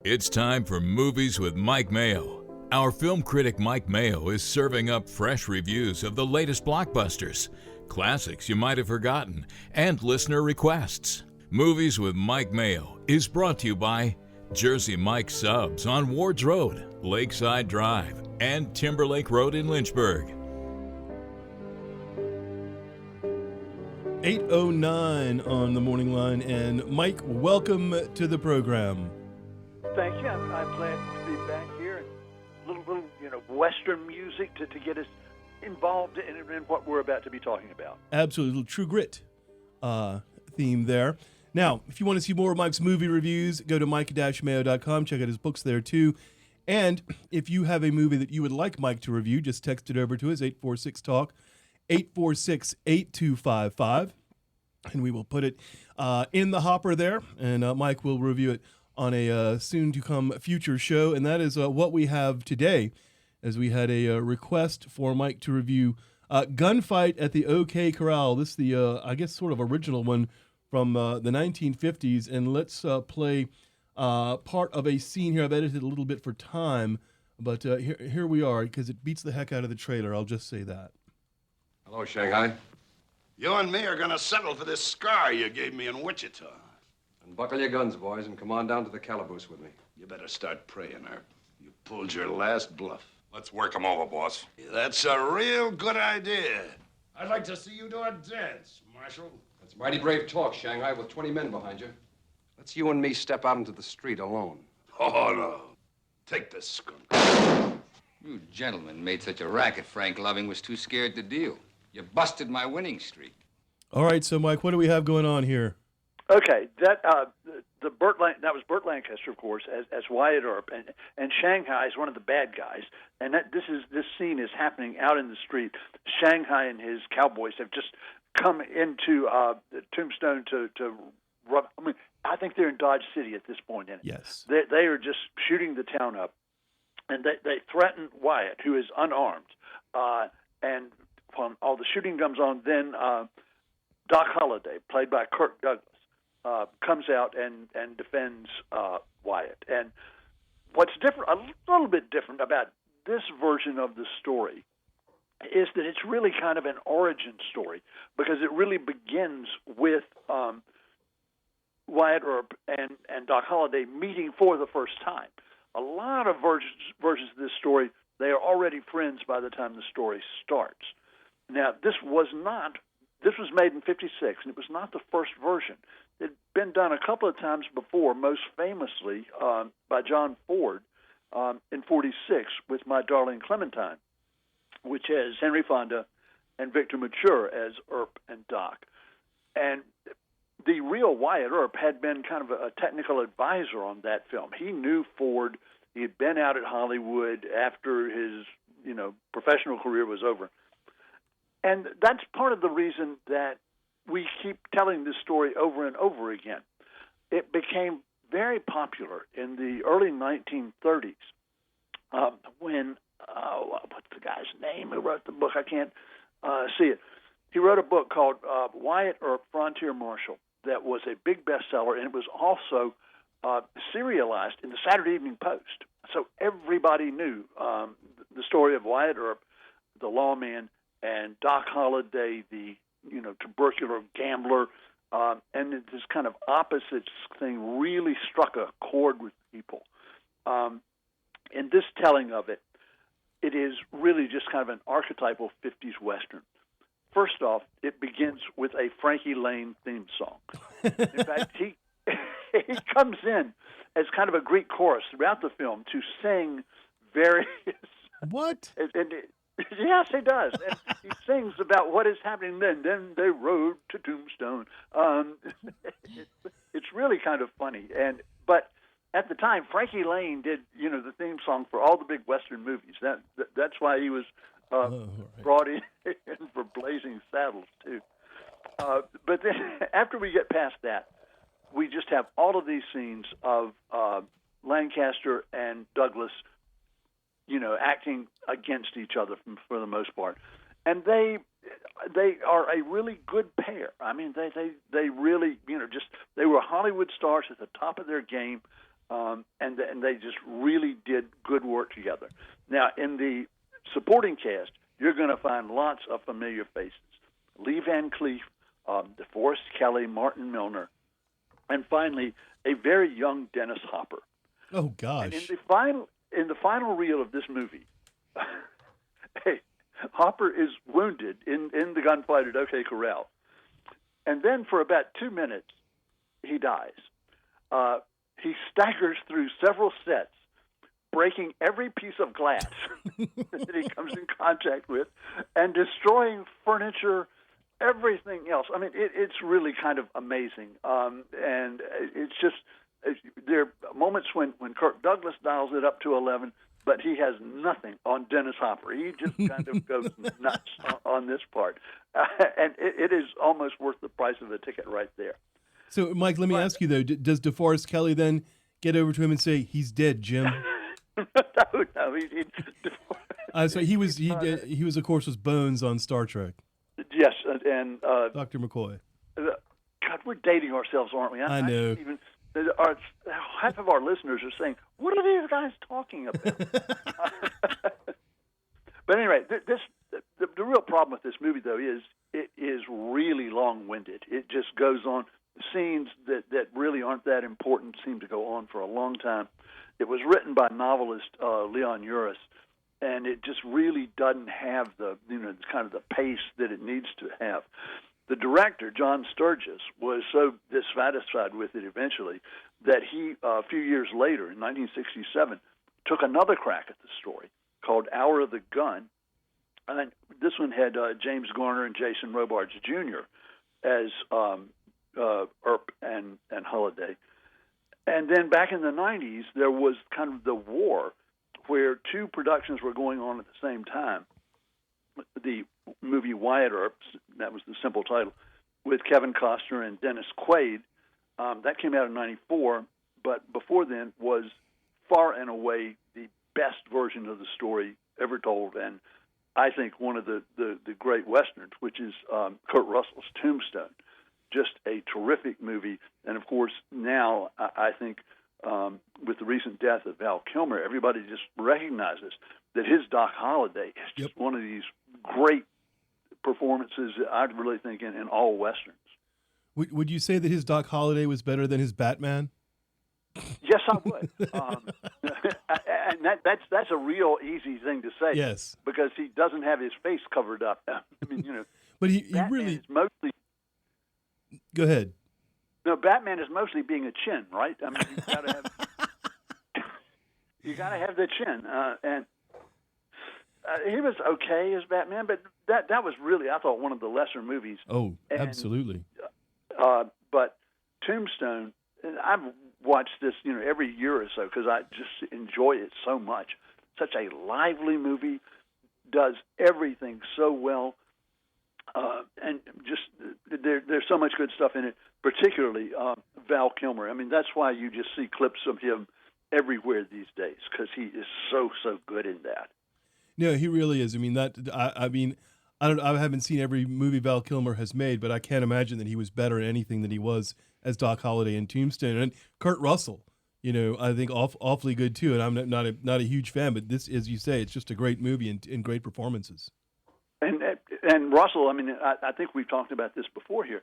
It's time for Movies with Mike Mayo. Our film critic Mike Mayo is serving up fresh reviews of the latest blockbusters, classics you might have forgotten, and listener requests. Movies with Mike Mayo is brought to you by Jersey Mike Subs on Wards Road, Lakeside Drive, and Timberlake Road in Lynchburg. 8:09 on the morning line, and Mike, welcome to the program. Thank you. I'm glad to be back here. And little Western music to get us involved in what we're about to be talking about. Absolutely, little True Grit theme there. Now, if you want to see more of Mike's movie reviews, go to mike-mayo.com. Check out his books there, too. And if you have a movie that you would like Mike to review, just text it over to us, 846-TALK, 846-8255, and we will put it in the hopper there, and Mike will review it on a soon-to-come future show, and that is what we have today, as we had a request for Mike to review Gunfight at the OK Corral. This is the, I guess, sort of original one from the 1950s, and let's play part of a scene here. I've edited a little bit for time, but here we are, because it beats the heck out of the trailer, I'll just say that. Hello, Shanghai. You and me are gonna settle for this scar you gave me in Wichita. Unbuckle your guns, boys, and come on down to the calaboose with me. You better start praying, Herb. You pulled your last bluff. Let's work him over, boss. That's a real good idea. I'd like to see you do a dance, Marshal. That's mighty brave talk, Shanghai, with 20 men behind you. Let's you and me step out into the street alone. Oh, no. Take this skunk. You gentlemen made such a racket Frank Loving was too scared to deal. You busted my winning streak. All right, so Mike, what do we have going on here? Okay, that was Burt Lancaster, of course, as Wyatt Earp, and Shanghai is one of the bad guys. And this scene is happening out in the street. Shanghai and his cowboys have just come into Tombstone to rub. I mean, I think they're in Dodge City at this point. Yes, they are just shooting the town up, and they threaten Wyatt, who is unarmed, and when all the shooting comes on, then Doc Holliday, played by Kirk Douglas, comes out and defends Wyatt. And what's different, a little bit different about this version of the story, is that it's really kind of an origin story, because it really begins with Wyatt Earp and Doc Holliday meeting for the first time. A lot of versions of this story, they are already friends by the time the story starts. Now, this was made in '56, and it was not the first version. It had been done a couple of times before, most famously by John Ford in '46 with My Darling Clementine, which has Henry Fonda and Victor Mature as Earp and Doc. And the real Wyatt Earp had been kind of a technical advisor on that film. He knew Ford. He had been out at Hollywood after his professional career was over. And that's part of the reason that we keep telling this story over and over again. It became very popular in the early 1930s when, what's the guy's name who wrote the book? I can't see it. He wrote a book called Wyatt Earp, Frontier Marshal, that was a big bestseller, and it was also serialized in the Saturday Evening Post. So everybody knew the story of Wyatt Earp, the lawman, and Doc Holliday, the tubercular gambler, and this kind of opposites thing really struck a chord with people. In this telling of it, it is really just kind of an archetypal 50s Western. First off, it begins with a Frankie Lane theme song. In fact, he comes in as kind of a Greek chorus throughout the film to sing various... What? Yes, he does. And he sings about what is happening then. Then they rode to Tombstone. It's really kind of funny. But at the time, Frankie Lane did, the theme song for all the big Western movies. That's why he was brought in for Blazing Saddles, too. But then after we get past that, we just have all of these scenes of Lancaster and Douglas acting against each other for the most part. And they are a really good pair. I mean, they really, they were Hollywood stars at the top of their game. and they just really did good work together. Now, in the supporting cast, you're going to find lots of familiar faces. Lee Van Cleef, DeForest Kelley, Martin Milner, and finally, a very young Dennis Hopper. Oh, gosh. And in the final reel of this movie, hey, Hopper is wounded in the gunfight at OK Corral. And then for about 2 minutes, he dies. He staggers through several sets, breaking every piece of glass that he comes in contact with, and destroying furniture, everything else. I mean, it's really kind of amazing. And it's just, there are moments when Kirk Douglas dials it up to 11, but he has nothing on Dennis Hopper. He just kind of goes nuts on this part. And it is almost worth the price of a ticket right there. So, Mike, let me ask you, though, does DeForest Kelley then get over to him and say, he's dead, Jim? No. So he was, of course, was Bones on Star Trek. Yes, and Dr. McCoy. God, we're dating ourselves, aren't we? I know. Half of our listeners are saying, what are these guys talking about? But anyway, the real problem with this movie, though, is it is really long-winded. It just goes on. Scenes that really aren't that important seem to go on for a long time. It was written by novelist Leon Uris, and it just really doesn't have the kind of the pace that it needs to have. The director, John Sturges, was so dissatisfied with it eventually that he, a few years later, in 1967, took another crack at the story called Hour of the Gun. And this one had James Garner and Jason Robards Jr. as Earp and Holiday. And then back in the 90s, there was kind of the war where two productions were going on at the same time. The movie Wyatt Earp, that was the simple title, with Kevin Costner and Dennis Quaid. That came out in 94, but before then was far and away the best version of the story ever told, and I think one of the great Westerns, which is Kurt Russell's Tombstone. Just a terrific movie. And, of course, now I think with the recent death of Val Kilmer, everybody just recognizes that his Doc Holliday is just one of these great performances, I really think, in all Westerns. Would you say that his Doc Holliday was better than his Batman? Yes, I would. And that's a real easy thing to say. Yes. Because he doesn't have his face covered up. I mean, But he Batman really... is mostly... Go ahead. No, Batman is mostly being a chin, right? I mean, you got to have the chin, and he was okay as Batman, but that was really, I thought, one of the lesser movies. Oh, absolutely. But Tombstone, and I've watched this, every year or so because I just enjoy it so much. Such a lively movie, does everything so well. And just there's so much good stuff in it, particularly Val Kilmer. I mean, that's why you just see clips of him everywhere these days because he is so good in that. No, he really is. I mean, I haven't seen every movie Val Kilmer has made, but I can't imagine that he was better at anything than he was as Doc Holliday in Tombstone. And Kurt Russell, I think awfully good too. And I'm not a huge fan, but this, as you say, it's just a great movie and great performances. And Russell, I mean, I think we've talked about this before here.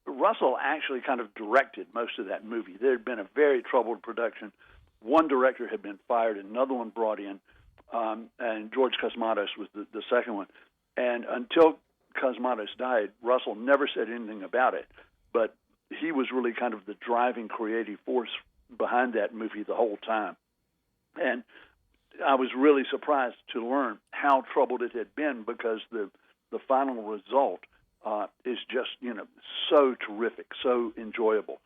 Russell actually kind of directed most of that movie. There had been a very troubled production. One director had been fired, another one brought in, and George Cosmatos was the second one. And until Cosmatos died, Russell never said anything about it, but he was really kind of the driving creative force behind that movie the whole time. And I was really surprised to learn how troubled it had been because the final result is just, so terrific, so enjoyable.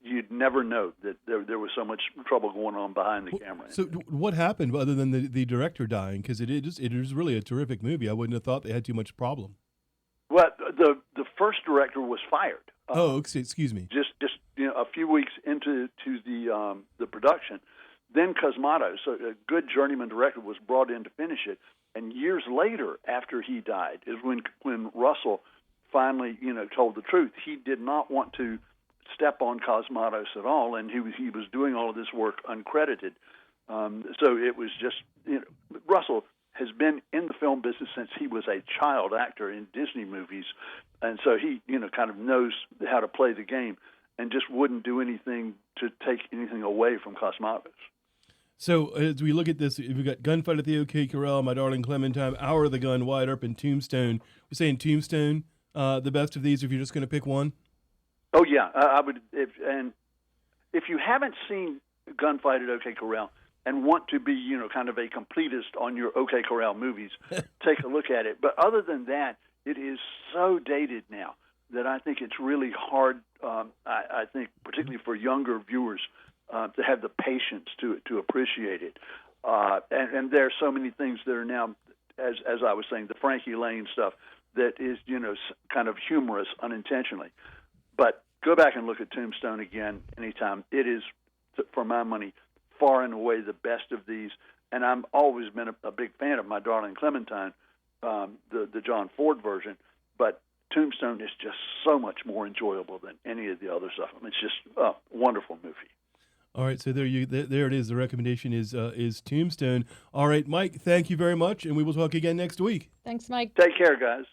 You'd never know that there was so much trouble going on behind the camera. So what happened other than the director dying? Because it is really a terrific movie. I wouldn't have thought they had too much problem. Well, the first director was fired. Excuse me. Just a few weeks into the production. Then Cosmatos, a good journeyman director, was brought in to finish it. And years later, after he died, is when Russell finally, told the truth. He did not want to step on Cosmatos at all, and he was doing all of this work uncredited. So it was just, Russell has been in the film business since he was a child actor in Disney movies, and so he, kind of knows how to play the game, and just wouldn't do anything to take anything away from Cosmatos. So as we look at this, we've got Gunfight at the OK Corral, My Darling Clementine, Hour of the Gun, Wide Earp, and Tombstone. We're saying Tombstone, the best of these, if you're just going to pick one? Oh, yeah. I would. If you haven't seen Gunfight at OK Corral and want to be, kind of a completist on your OK Corral movies, take a look at it. But other than that, it is so dated now that I think it's really hard, I think, particularly for younger viewers, to have the patience to appreciate it. And there are so many things that are now, as I was saying, the Frankie Lane stuff that is, kind of humorous unintentionally. But go back and look at Tombstone again anytime. It is, for my money, far and away the best of these. And I've always been a big fan of My Darling Clementine, the John Ford version. But Tombstone is just so much more enjoyable than any of the other stuff. I mean, it's just a wonderful movie. All right, so there it is. The recommendation is Tombstone. All right, Mike, thank you very much, and we will talk again next week. Thanks, Mike. Take care, guys.